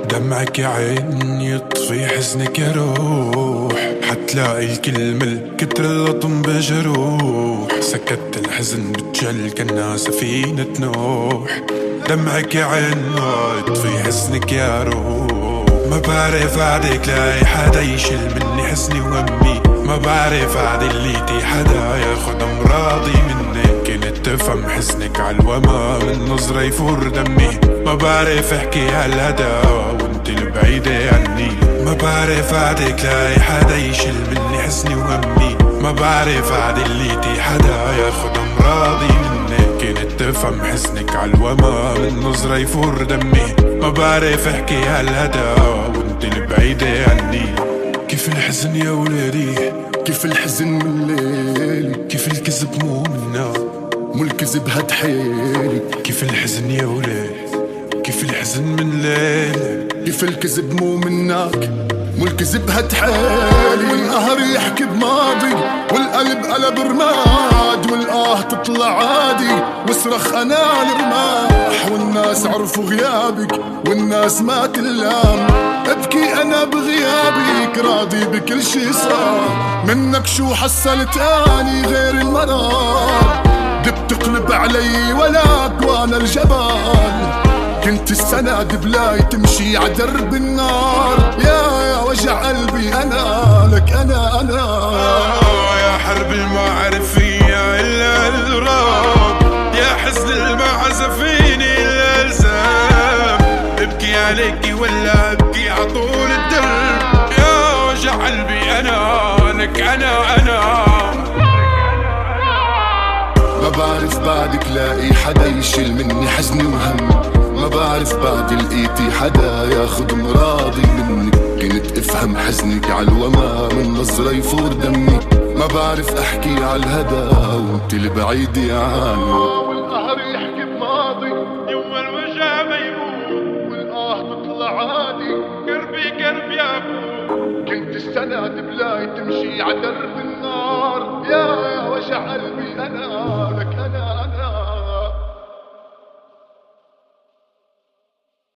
دمعك يا عين يطفي حزنك يا روح، حتلاقي الكلمة الكتر اللطم بجروح. سكت الحزن بتجل كأنها سفينة نوح. دمعك يا عين يطفي حزنك يا روح. ما بعرف عادك لاقي حدا يشيل مني حزني وهمي. ما بعرف عاد اللي حدا ياخد امراضي منك. كنت تفهم حزنك عالوما من نظرة يفور دمي. ما بعرف احكي هالهدا وانت البعيدة عني. ما بعرف عادك لاقي حدا يشيل مني حزني وهمي. ما بعرف عاد اللي حدا ياخد امراضي منك. كنت تفهم حزنك عالوما من نظرة يفور دمي. ما بعرف احكي هالهدا وانت البعيدة عني. كيف الحزن يا ولادي، كيف الحزن من ليلي، كيف الكذب مو منا، مو الكذب هاد حيلي. كيف الحزن يا ولاد، كيف الحزن من ليل، كيف الكذب مو منك، مو الكذب هاد حيلي. والقهر يحكي بماضي والقلب قلب رماد. والآه تطلع عادي واصرخ انا الرماح. والناس عرفوا غيابك والناس ما تلام. ابكي انا بغيابك راضي بكل شي صار. منك شو حصلت اني غير المرار. دب تقلب علي ولاك وانا الجبال. كنت السند بلاي تمشي عدرب النار. يا وجع قلبي انا لك انا يا حرب المعرفية الا الراب. يا حزن المعزة فيني الا الزام. ابكي عليكي ولا ابكي عطول الدرب. يا وجع قلبي انا لك انا ما بعرف بعدك لاقي حدا يشيل مني حزني وهمي. ما بعرف بعد لقيتي حدا ياخد مراضي منك. كنت افهم حزنك عالوما من نظرة يفور دمي. ما بعرف احكي عالهدا وانت البعيدة عني. والقهر يحكي بماضي يوم الوجع ما يموت. والآه تطلع عادي قربي قرب يا ابو. كنت السند بلاي تمشي عدرب النار. يا وجع قلبي انا لك انا